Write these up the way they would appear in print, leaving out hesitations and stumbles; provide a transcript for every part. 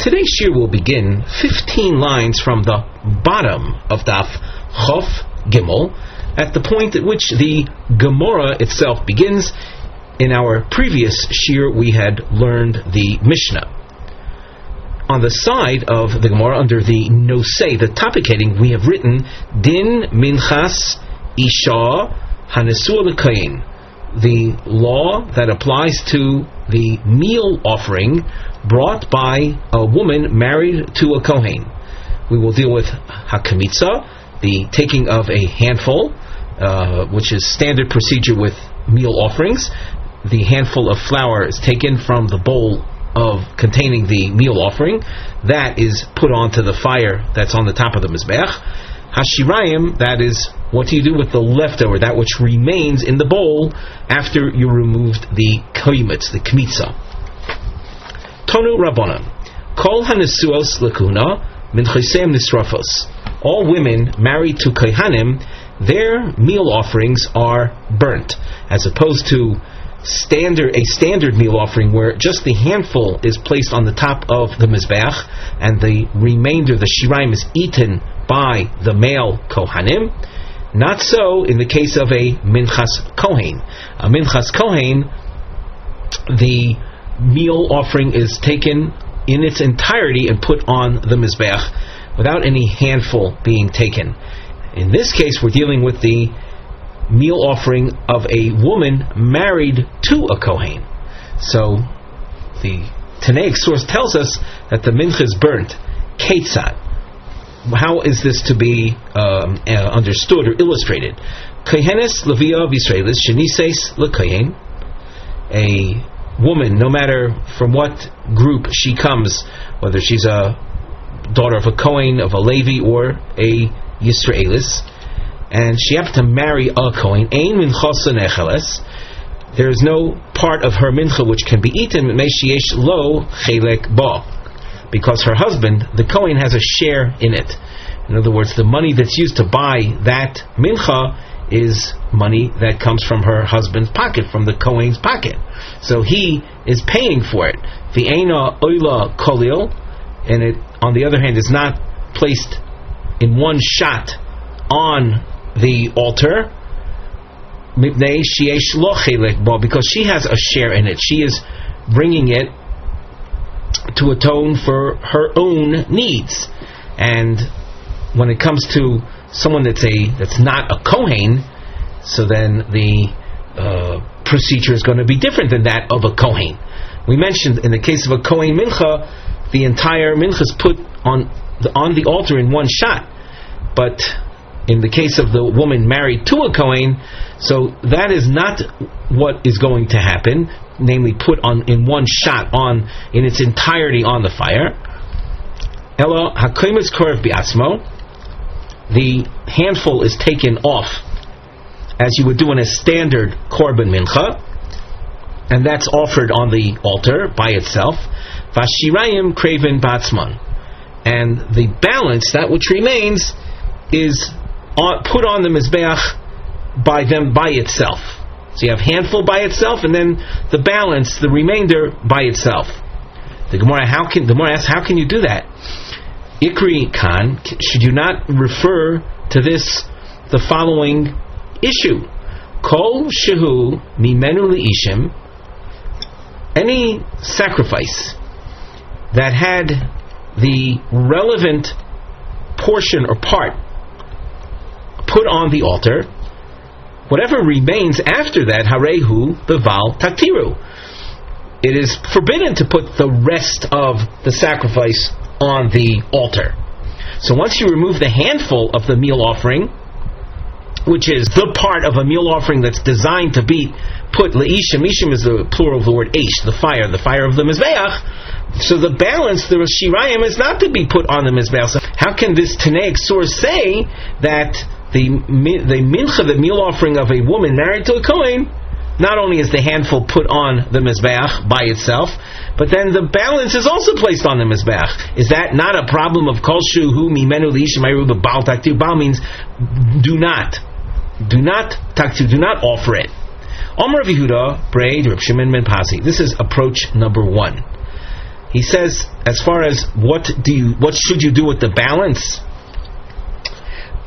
Today's shiur will begin 15 lines from the bottom of Daf Chof Gimel, at the point at which the Gemara itself begins. In our previous shiur, we had learned the Mishnah. On the side of the Gemara, under the Nosei, the topic heading, we have written Din Minchas Isha Hanesua L'Kohen, the law that applies to the meal offering brought by a woman married to a Kohen. We will deal with Hakamitza, the taking of a handful, which is standard procedure with meal offerings. The handful of flour is taken from the bowl of containing the meal offering. That is put onto the fire that's on the top of the Mizbeach. Hashirayim, that is, what do you do with the leftover, that which remains in the bowl after you removed the koymitz, the kmitza. Tonu Rabbanan, Kol hanesuos lekuna min chesem nisrafos. All women married to kohanim, their meal offerings are burnt, as opposed to a standard meal offering where just the handful is placed on the top of the mizbeach and the remainder, the shirayim, is eaten by the male kohanim. Not so in the case of a minchas kohen. A minchas kohen, the meal offering is taken in its entirety and put on the mizbeach without any handful being taken. In this case, we're dealing with the meal offering of a woman married to a kohen. So the Tanaic source tells us that the mincha is burnt. Ketzad. How is this to be understood or illustrated? Kohenes levia v'Israelis shenises lekohen. A woman, no matter from what group she comes, whether she's a daughter of a Kohen, of a Levi, or a Yisraelis, and she happens to marry a Kohen, ein minchasa necheles, there is no part of her mincha which can be eaten, me'shiesh lo chelek ba, because her husband, the Kohen, has a share in it. In other words, the money that's used to buy that mincha is money that comes from her husband's pocket, from the Kohen's pocket. So he is paying for it. The eina oila kolil, and it, on the other hand, is not placed in one shot on the altar, because she has a share in it. She is bringing it to atone for her own needs. And when it comes to someone that's not a Kohen, so then the procedure is going to be different than that of a Kohen. We mentioned in the case of a Kohen mincha, the entire mincha is put on the altar in one shot. But in the case of the woman married to a Kohen, so that is not what is going to happen, namely put on in one shot in its entirety on the fire. Ela hakoymitz korv bi'atzmo. The handful is taken off as you would do in a standard korban mincha, and that's offered on the altar by itself. Vashirayim kraven batzman, and the balance, that which remains, is put on the mizbeach by itself. So you have handful by itself, and then the balance, the remainder, by itself. The Gemara asks, how can you do that? Ikri kan, should you not refer to this the following issue? Kol shehu mimenu liishim, any sacrifice that had the relevant portion or part put on the altar, whatever remains after that, harehu beval taktiru. It is forbidden to put the rest of the sacrifice on the altar. So once you remove the handful of the meal offering, which is the part of a meal offering that's designed to be put, le'ishim, ishim is the plural of the word eish, the fire of the mizbeach, so the balance, the shirayim, is not to be put on the mizbeach. So how can this Tanaic source say that the mincha, the meal offering of a woman married to a Kohen, not only is the handful put on the mizbeach by itself, but then the balance is also placed on the mizbeach? Is that not a problem of kol shuhu mimenu liishim ayru b'bal taktir? Bal means do not taktir, do not offer it. Omer Yehuda, Braid, Reb Shimon ben Pasi. This is approach number one. he says, as far as what should you do with the balance?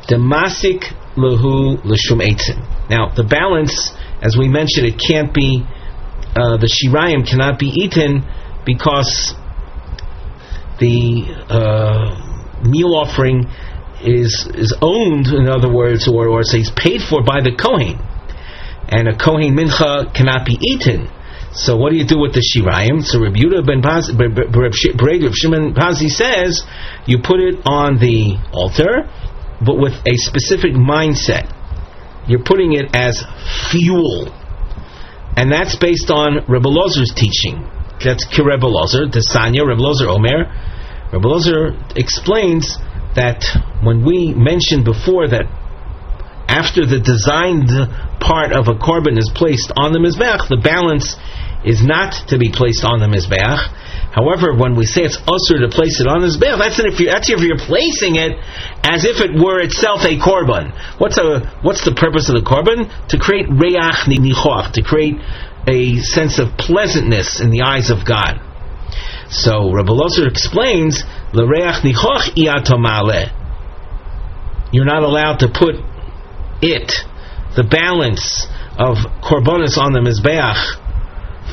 Demasik lehu l'shum eitzim. Now, the balance, as we mentioned, it can't be, the shirayim cannot be eaten because the meal offering is owned, in other words, or says paid for by the Kohen, and a Kohen mincha cannot be eaten. So what do you do with the shirayim? So Reb Yehuda ben Shimon Pazi says you put it on the altar, but with a specific mindset. You're putting it as fuel, and that's based on Reb Ozer's teaching. That's Reb Ozer, the Sanya, Reb Ozer Omer. Reb Ozer explains that when we mentioned before that after the designed part of a korban is placed on the mizbeach, the balance is not to be placed on the mizbeach. However, when we say it's usher to place it on the mizbeach, that's if you're placing it as if it were itself a korban. What's the purpose of the korban? To create reach nichoach, to create a sense of pleasantness in the eyes of God. So Rabbi Ozer explains, l'reach nichoach iatomale. You're not allowed to put it, the balance of korbanos on the mizbeach,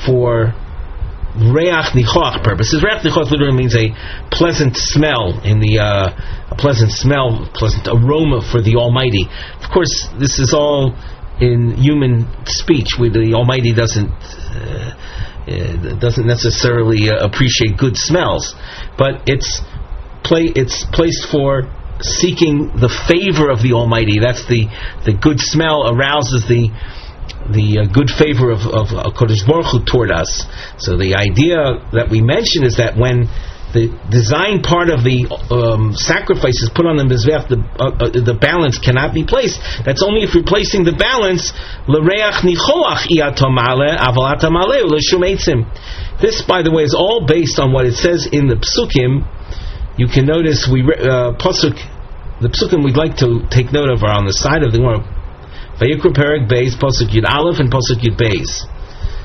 for reach nichoach purposes. Reach nichoach literally means a pleasant smell pleasant aroma for the Almighty. Of course, this is all in human speech, where the Almighty doesn't necessarily appreciate good smells, but it's placed for seeking the favor of the Almighty. That's the good smell arouses the good favor of Kodesh Baruch Hu toward us. So the idea that we mention is that when the design part of the sacrifice is put on the mizbeach, the balance cannot be placed. That's only if you're placing the balance. L'reach nichoach iatomale aval atamale l'shum eitzim. This, by the way, is all based on what it says in the psukim. You can notice the psukim we'd like to take note of are on the side of the Gemara. Vayikra Perek Beis, Pasuk Yud Aleph and Pasuk Yud Beis.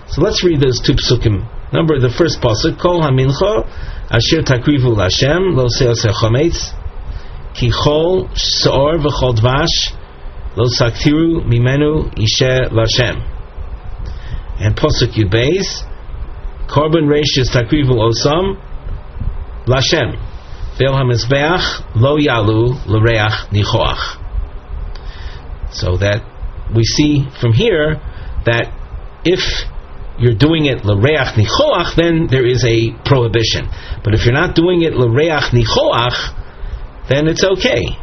So let's read those two psukim. Number the first pasuk, Kol hamincha asher takrivu l'Hashem lo se'oseh chometz ki chol se'or v'chol dvash lo saktiru mimenu ishe l'Hashem. And pasuk Yud Beis, Korban reishis takrivu osam l'Hashem ve'el hamizbeach lo yalu l'reach nichoach. So that we see from here that if you're doing it l'reach nichoach, then there is a prohibition. But if you're not doing it l'reach nichoach, then it's okay.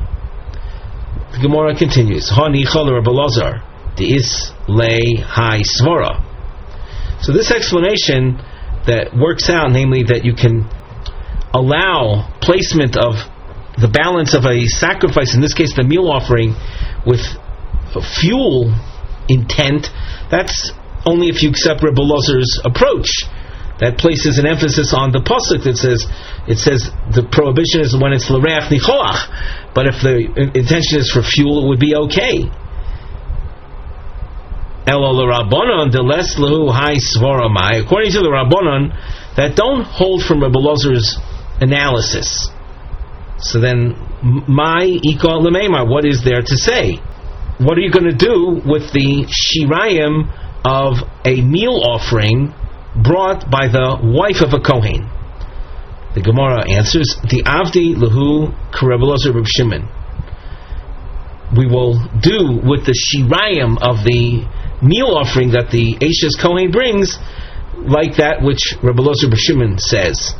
The Gemara continues. Ha nichol Reb Elazar de'is lei hai svara. So this explanation that works out, namely that you can allow placement of the balance of a sacrifice, in this case the meal offering, with fuel intent, that's only if you accept Reb Elazar's approach. That places an emphasis on the pasuk that says the prohibition is when it's l'reach nichoach, but if the intention is for fuel, it would be okay. According to the Rabbanon, that don't hold from Reb Elazar's analysis. So then, what is there to say? What are you going to do with the shirayim of a meal offering brought by the wife of a Kohen? The Gemara answers, the avdi lehu Reb Elazar Reb Shimon. We will do with the shirayim of the meal offering that the Eishes Kohen brings, like that which Reb Elazar Reb Shimon says.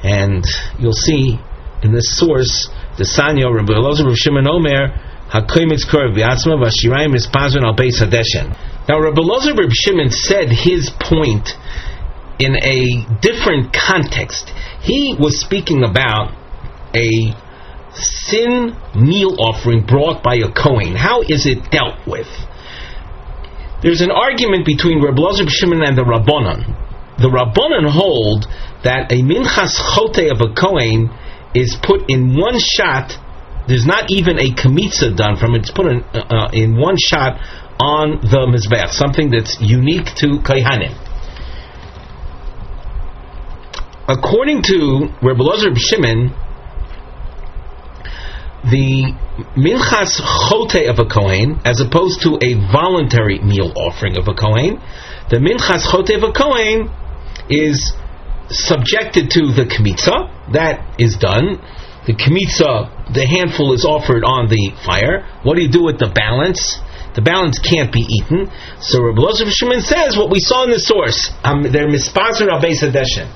And you'll see in this source, the Sanya, Reb Elazar Reb Shimon Omer, HaKohen Mitzkor v'atzma v'ashirayim mispazon al beis hadeshen. Now, Reb Elazar Reb Shimon said his point in a different context. He was speaking about a sin meal offering brought by a Kohen. How is it dealt with? There's an argument between Reb Elazar Reb Shimon and the Rabbanon. The Rabbanon hold that a minchas chote of a Kohen is put in one shot. There's not even a kamitza done from it. It's put in one shot on the mizbeach, something that's unique to kohanim. according to Reb Elazar B'Shimon, the minchas chote of a Kohen, as opposed to a voluntary meal offering of a Kohen, the minchas chote of a Kohen is subjected to the kmitza. That is done. The kmitza, the handful, is offered on the fire. What do you do with the balance? The balance can't be eaten. So Reb Elazar B'Shimon says what we saw in the source. They're mispazer al beis hadeshen.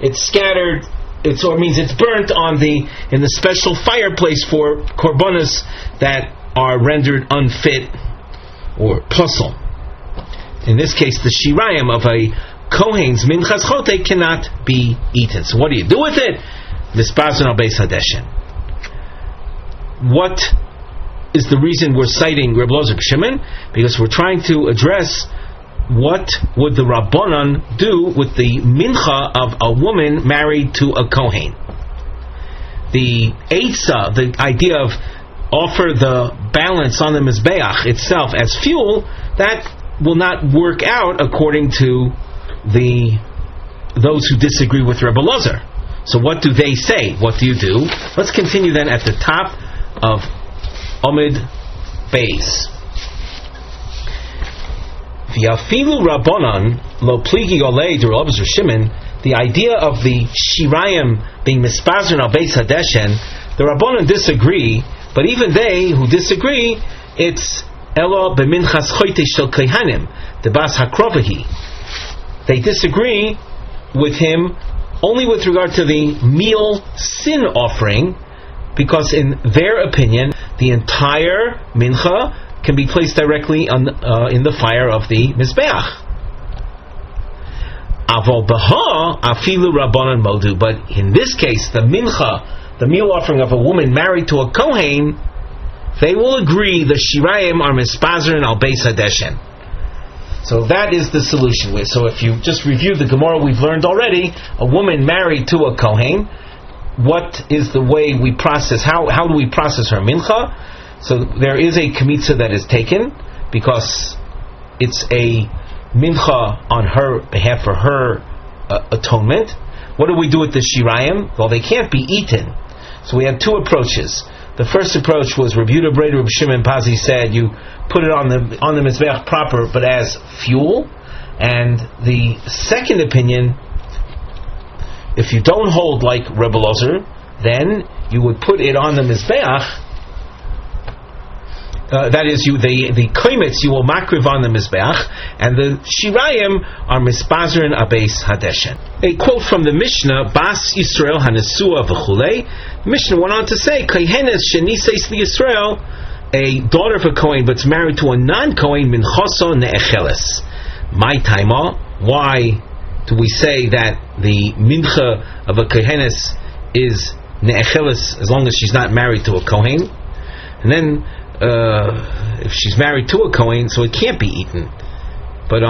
It's scattered. It means it's burnt in the special fireplace for korbanos that are rendered unfit or puzzle. In this case, the shirayim of a kohen's minchas chote cannot be eaten. So what do you do with it? Mispazer al beis hadeshen. What is the reason we're citing Reb Elazar B'Shimon? Because we're trying to address what would the Rabbanan do with the mincha of a woman married to a Kohen. The Eitzah, the idea of offer the balance on the Mizbeach itself as fuel, that will not work out according to those who disagree with Reb Elazar. So what do they say? What do you do? Let's continue then at the top of Omid Beis. V'afilu Rabbanan lo pligi olei de Reb Elazar Shimon. The idea of the shirayim being mispazer al beis hadeshen, the Rabbanan disagree, but even they who disagree, it's elo b'minchas chote shel kohanim, the bas hakrovahi. They disagree with him only with regard to the meal sin offering, because in their opinion, the entire mincha can be placed directly on in the fire of the mizbeach. Avol baha afilu rabbanan modu. But in this case, the mincha, the meal offering of a woman married to a kohen, they will agree the shirayim are mispazer and al beis hadeshen. So that is the solution. So if you just review the Gemara we've learned already, a woman married to a kohen, what is the way we process? How do we process her mincha? So there is a kmitza that is taken because it's a mincha on her behalf for her atonement. What do we do with the shirayim? Well, they can't be eaten. So we have two approaches. The first approach was Reb Yehuda Breder Reb Shimon Pazi said you put it on the mizbeach proper, but as fuel. And the second opinion, if you don't hold like Reb Elazar, then you would put it on the mizbeach. That is, the koimetz you will makriv on the mizbeach, and the shirayim are mispazer and abeis hadeshen. A quote from the Mishnah: Bas Yisrael hanesua v'chulei. The Mishnah went on to say, "Kohenes sheniseis liYisrael, a daughter of a kohen but's married to a non-kohen, minchaso ne'echeles." My taima. Why do we say that the mincha of a kohenes is ne'echeles as long as she's not married to a kohen? And then if she's married to a kohen, so it can't be eaten. But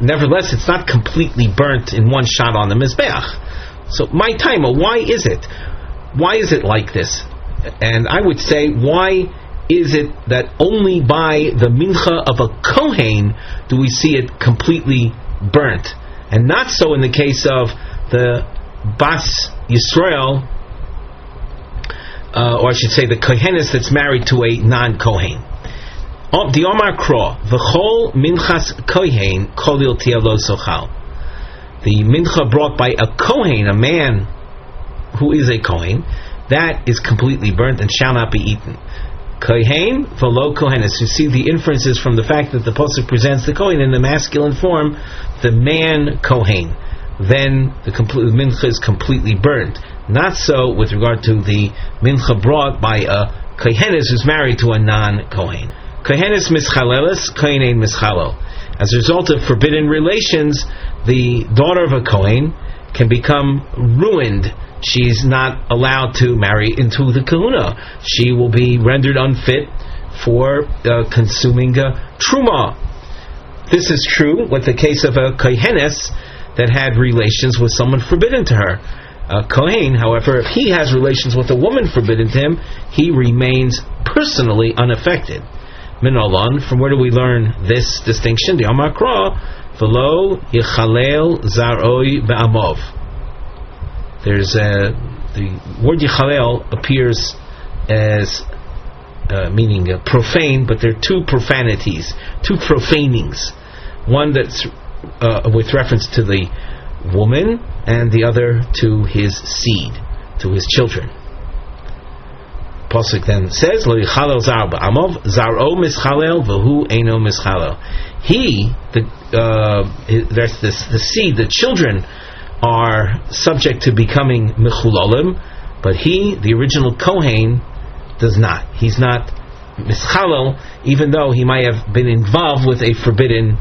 nevertheless, it's not completely burnt in one shot on the mizbeach. So my taima, why is it? Why is it like this? And I would say, why is it that only by the mincha of a kohen do we see it completely burnt, and not so in the case of the Bas Yisrael, or I should say the kohenes that's married to a non-kohen? The Omar Kro, v'chol minchas kohen kolil tialo sochal. The mincha brought by a kohen, a man who is a kohen, that is completely burnt and shall not be eaten. Kohen v'lo kohenes. You see the inferences from the fact that the pasuk presents the kohen in the masculine form, the man kohen. Then the mincha is completely burnt. Not so with regard to the mincha brought by a kohenes who's married to a non-kohen. Kohenes mischaleles, kohen ein mischalo. As a result of forbidden relations, the daughter of a kohen can become ruined. She's not allowed to marry into the kahuna. She will be rendered unfit for consuming truma. This is true with the case of a kohenes that had relations with someone forbidden to her. A kohen, however, if he has relations with a woman forbidden to him, he remains personally unaffected. Minolon, from where do we learn this distinction? The Amar Kra, v'lo yichalel zaroi be'amov. There's the word Yichalel appears as meaning profane, but there are two profanities, two profanings. One that's with reference to the woman, and the other to his seed, to his children. Pasuk then says, "Lo yichalel zar ba'amov, zar'o mischalel v'hu eino mischalel." He, that's the seed, the children are subject to becoming mechulolim, but he, the original Kohen, does not. He's not mischalel, even though he might have been involved with a forbidden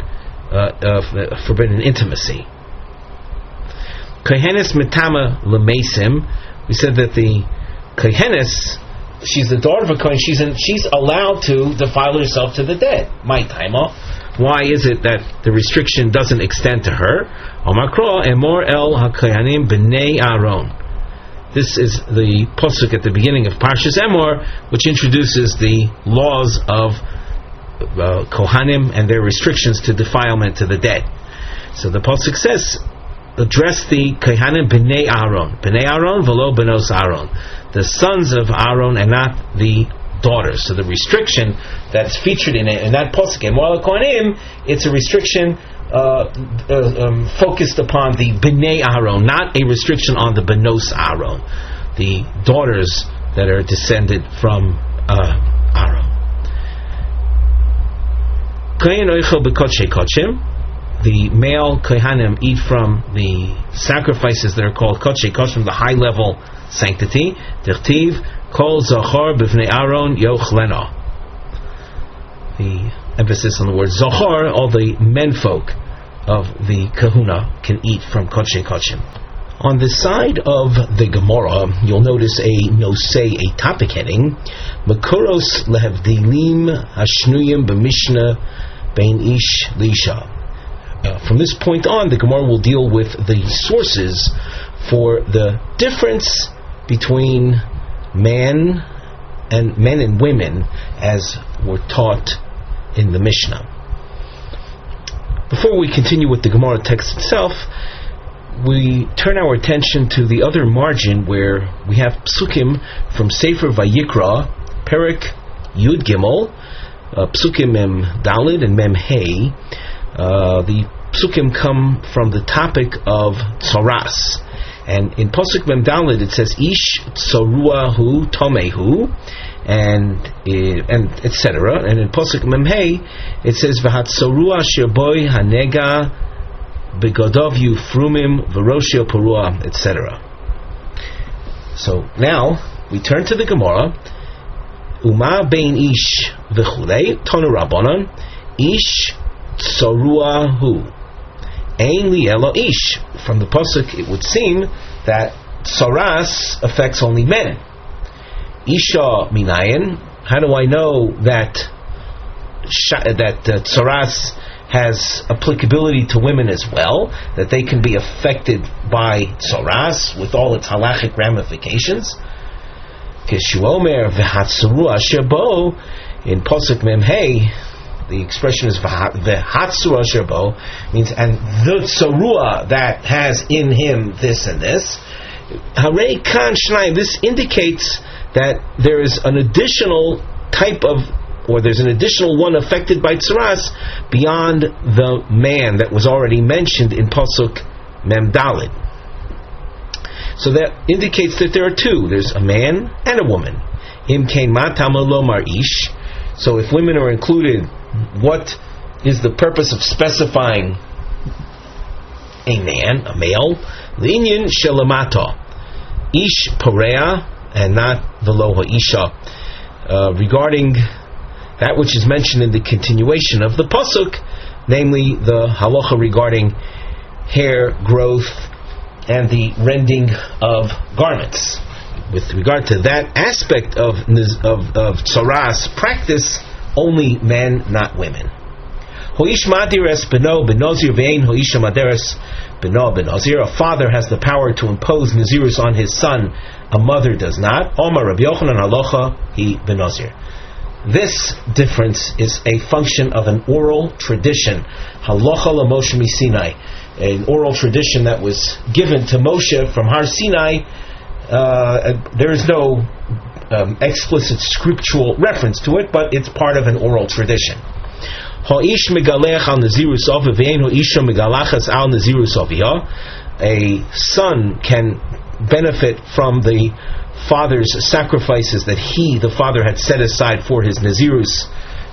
intimacy. Kohenes metama lemesim. We said that the Kohenes, she's the daughter of a Kohen. She's allowed to defile herself to the dead. My taima. Why is it that the restriction doesn't extend to her? Omakro emor el hakohanim b'nei Aaron. This is the pasuk at the beginning of Parshas Emor, which introduces the laws of Kohanim and their restrictions to defilement to the dead. So the pasuk says, address the Kohanim b'nei Aaron, v'lo benos Aaron, the sons of Aaron and not the daughters. So the restriction that's featured in that pasuk, Emor Kohanim, it's a restriction focused upon the b'nei Aaron, not a restriction on the benos Aaron, the daughters that are descended from Aaron. Kohen oichel b'kodshe kodshim. The male kohanim eat from the sacrifices that are called kodshe kodshim, the high level sanctity. Dirtiv kol zachar b'vnei Aaron yochleno. The emphasis on the word zachar, all the menfolk of the kahuna can eat from kodshe kodshim. On the side of the Gemara, you'll notice a nosei, a topic heading, Makoros lehevdilim hashnuyim b'mishnah bein ish lisha. From this point on, the Gemara will deal with the sources for the difference between men and women as were taught in the Mishnah. Before we continue with the Gemara text itself, we turn our attention to the other margin where we have psukim from Sefer Vayikra, Perek Yud Gimel, psukim Mem Dalid and Mem Hey. The psukim come from the topic of tzoras, and in pasuk Mem Dalid it says ish tzoruahu tomehu, and etc. And in pasuk Mem Hey it says v'hatzorua sheboy hanega begodov yufrumim v'roshio parua, etc. So now we turn to the Gemara. Uma bein ish v'chulei tonu rabbanon ish tzoruahu ein li elo ish. From the pasuk it would seem that tzoras affects only men. Isha minayin. How do I know that tzoras has applicability to women as well, that they can be affected by tzoras with all its halachic ramifications? Kishuomer v'hatzuru asher bo, in pasuk Mem Hey, the expression is v'hatzuru asher bo, means and the tzarua that has in him this and this. Harei kan shnayim. This indicates that there is an additional type of, or there's an additional one affected by tzaras beyond the man that was already mentioned in pasuk Mem Dalid. So that indicates that there are two. There's a man and a woman. Im kein matama lomar ish. So if women are included, what is the purpose of specifying a man, a male? L'inyan shelamata ish porea, and not velo ha'isha. Regarding that which is mentioned in the continuation of the pasuk, namely the halacha regarding hair growth and the rending of garments. With regard to that aspect of tzaras practice, only men, not women. Hoish madires beno benozir vein hoisha maderes beno benozir. A father has the power to impose nazirus on his son, a mother does not. Omar Rav Yochanan halacha he benozir. This difference is a function of an oral tradition. Halacha l'Moshe Sinai. an oral tradition that was given to Moshe from Har Sinai. There is no explicit scriptural reference to it, but it's part of an oral tradition. Ha'ish megalech al nazirus avah ve'ein ha'isha megalachas al nazirus aviyah. A son can benefit from the father's sacrifices that the father had set aside for his nazirus,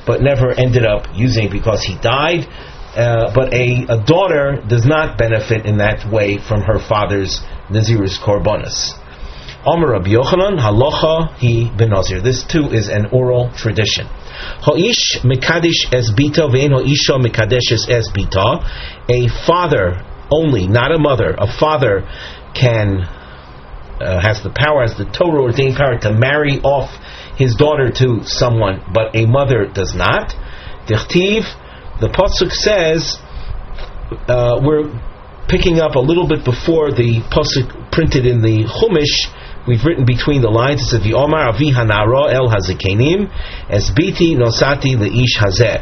but never ended up using because he died. But a daughter does not benefit in that way from her father's nazirus korbanos. Amar Rabbi Yochanan halacha hi benazir. This too is an oral tradition. Ha'ish mekadesh es bita ve'en ha'isha mekadeshes es bita. A father only, not a mother. A father has the power, has the Torah ordained power to marry off his daughter to someone, but a mother does not. Dichtiv, the pasuk says, we're picking up a little bit before the pasuk printed in the Chumash. We've written between the lines. It says, "V'omar avi hanara el hazikenim es biti nosati leish hazeh,"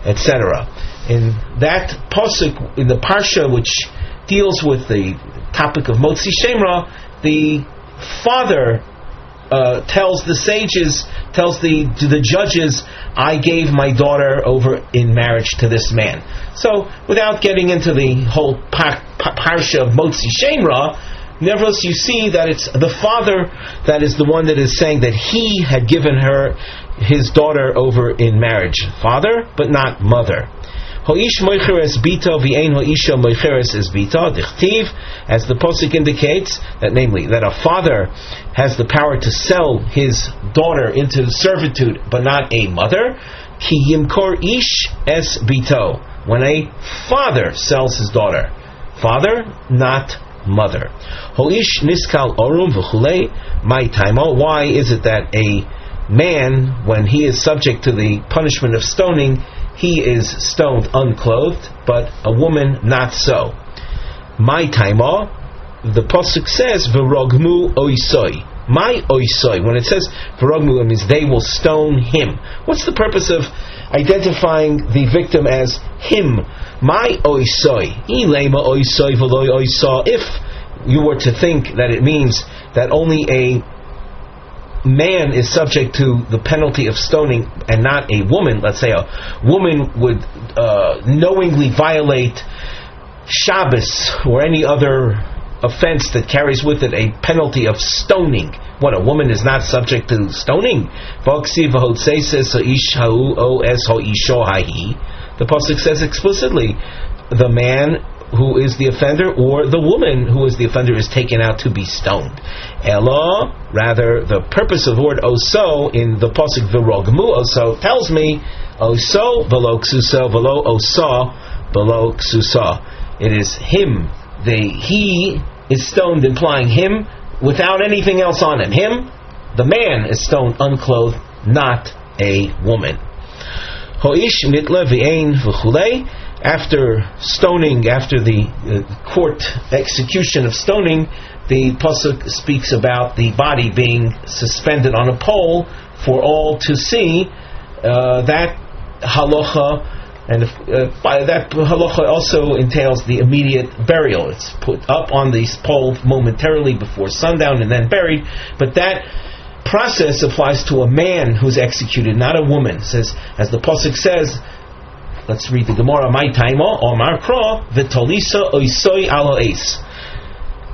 etc. In that pasuk in the parsha which deals with the topic of Motzi Shemra, the father tells the sages, tells the judges, I gave my daughter over in marriage to this man. So, without getting into the whole parsha of Motzi Shemra, nevertheless you see that it's the father that is the one that is saying that he had given his daughter over in marriage. Father, but not mother. Ho'ish moicheres bita v'ein ho'isha moicheres es bita dichtiv, as the pasuk indicates, that namely that a father has the power to sell his daughter into servitude, but not a mother. Ki yimkor ish es bito, when a father sells his daughter, father, not mother. Ho'ish niskal orum v'chulei my taimo. Why is it that a man, when he is subject to the punishment of stoning, he is stoned unclothed, but a woman not so? My taima, the pasuk says v'rogmu oisoi. My oisoi. When it says v'rogmu, it means they will stone him. What's the purpose of identifying the victim as him? My oisoi. Ilema oisoi v'loi oisa. If you were to think that it means that only a man is subject to the penalty of stoning and not a woman, let's say a woman would knowingly violate Shabbos or any other offense that carries with it a penalty of stoning. What, a woman is not subject to stoning? The pasuk says explicitly, the man who is the offender or the woman who is the offender is taken out to be stoned. Ella, rather, the purpose of the word oso in the pasuk v'rogmu oso tells me oso v'lo ksusa v'lo osa v'lo ksusa. It is him. He is stoned, implying him without anything else on him. Him, the man, is stoned unclothed, not a woman. Ho'ish mitla v'ein v'chulei. After stoning, after the court execution of stoning, the pasuk speaks about the body being suspended on a pole for all to see. That halacha, and by that halacha also entails the immediate burial. It's put up on this pole momentarily before sundown and then buried. But that process applies to a man who's executed, not a woman. It says, as the pasuk says. Let's read the Gemara. My taima omar kra v'tolisa oisoi alo eis.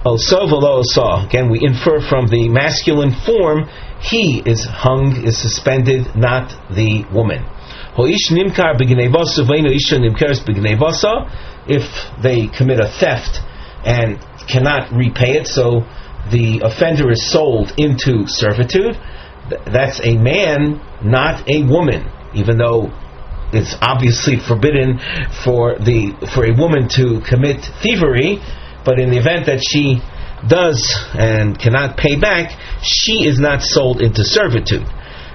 Oso v'lo osa. Again, we infer from the masculine form, he is hung, is suspended, not the woman. Ho'ish nimkar b'gnevasa v'eino isha nimkares b'gnevasa. If they commit a theft and cannot repay it, so the offender is sold into servitude, that's a man, not a woman, even though it's obviously forbidden for a woman to commit thievery, but in the event that she does and cannot pay back, she is not sold into servitude.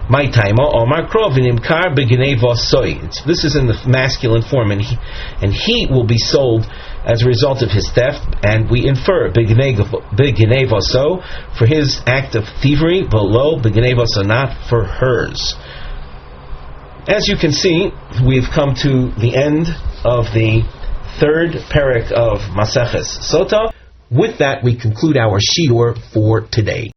My taima omar krov inimkar beginei vasoi. This is in the masculine form, and he will be sold as a result of his theft, and we infer beginei vaso for his act of thievery, below beginei vaso, not for hers. As you can see, we've come to the end of the third perek of Maseches Sotah. With that, we conclude our shiur for today.